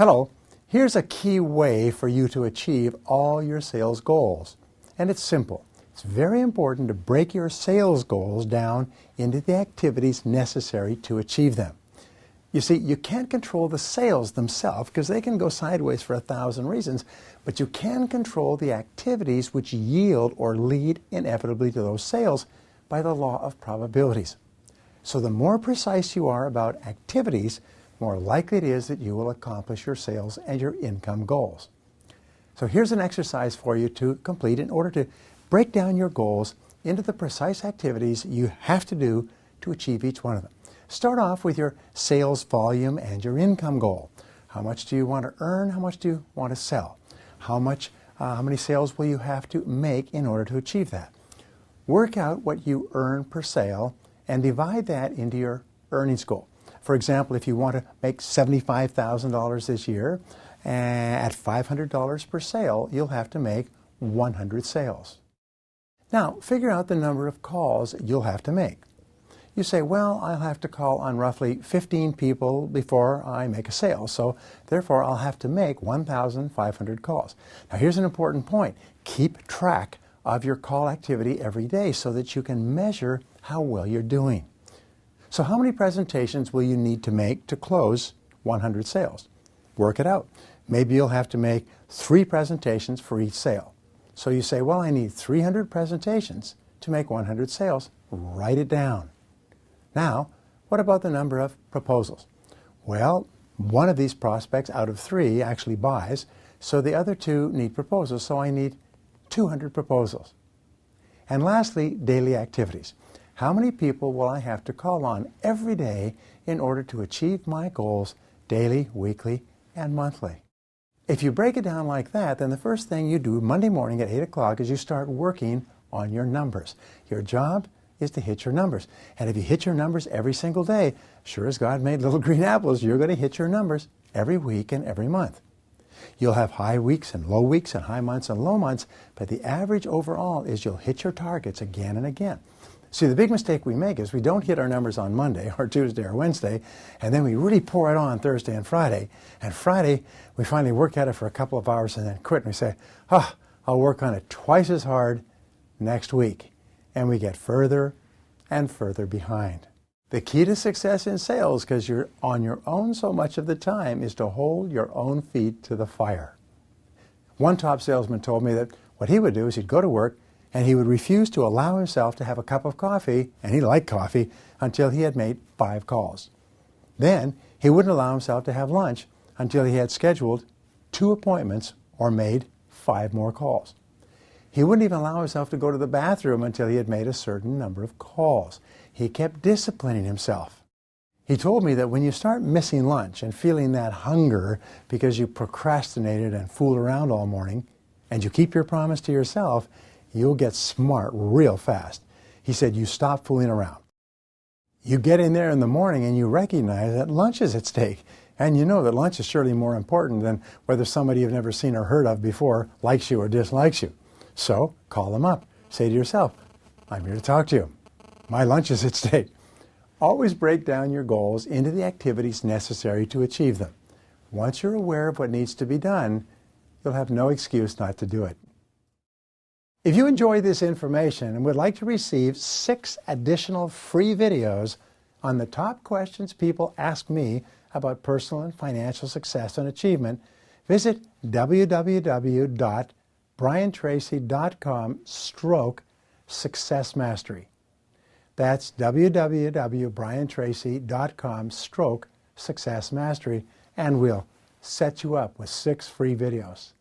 Hello, here's a key way for you to achieve all your sales goals. And it's simple. It's very important to break your sales goals down into the activities necessary to achieve them. You see, you can't control the sales themselves because they can go sideways for 1,000 reasons, but you can control the activities which yield or lead inevitably to those sales by the law of probabilities. So the more precise you are about activities, more likely it is that you will accomplish your sales and your income goals. So here's an exercise for you to complete in order to break down your goals into the precise activities you have to do to achieve each one of them. Start off with your sales volume and your income goal. How much do you want to earn? How much do you want to sell? How many sales will you have to make in order to achieve that? Work out what you earn per sale and divide that into your earnings goal. For example, if you want to make $75,000 this year, at $500 per sale, you'll have to make 100 sales. Now, figure out the number of calls you'll have to make. You say, well, I'll have to call on roughly 15 people before I make a sale, so therefore I'll have to make 1,500 calls. Now, here's an important point. Keep track of your call activity every day so that you can measure how well you're doing. So how many presentations will you need to make to close 100 sales? Work it out. Maybe you'll have to make 3 presentations for each sale. So you say, well, I need 300 presentations to make 100 sales. Write it down. Now, what about the number of proposals? Well, one of these prospects out of 3 actually buys, so the other 2 need proposals, so I need 200 proposals. And lastly, daily activities. How many people will I have to call on every day in order to achieve my goals daily, weekly, and monthly? If you break it down like that, then the first thing you do Monday morning at 8 o'clock is you start working on your numbers. Your job is to hit your numbers. And if you hit your numbers every single day, sure as God made little green apples, you're going to hit your numbers every week and every month. You'll have high weeks and low weeks and high months and low months, but the average overall is you'll hit your targets again and again. See, the big mistake we make is we don't hit our numbers on Monday or Tuesday or Wednesday, and then we really pour it on Thursday and Friday. And Friday, we finally work at it for a couple of hours and then quit, and we say, I'll work on it twice as hard next week. And we get further and further behind. The key to success in sales, because you're on your own so much of the time, is to hold your own feet to the fire. One top salesman told me that what he would do is he'd go to work and he would refuse to allow himself to have a cup of coffee, and he liked coffee, until he had made 5 calls. Then he wouldn't allow himself to have lunch until he had scheduled 2 appointments or made 5 more calls. He wouldn't even allow himself to go to the bathroom until he had made a certain number of calls. He kept disciplining himself. He told me that when you start missing lunch and feeling that hunger because you procrastinated and fooled around all morning, and you keep your promise to yourself, you'll get smart real fast. He said, you stop fooling around. You get in there in the morning and you recognize that lunch is at stake. And you know that lunch is surely more important than whether somebody you've never seen or heard of before likes you or dislikes you. So call them up. Say to yourself, I'm here to talk to you. My lunch is at stake. Always break down your goals into the activities necessary to achieve them. Once you're aware of what needs to be done, you'll have no excuse not to do it. If you enjoy this information and would like to receive 6 additional free videos on the top questions people ask me about personal and financial success and achievement, visit www.briantracy.com/success-mastery. That's www.briantracy.com/success-mastery, and we'll set you up with 6 free videos.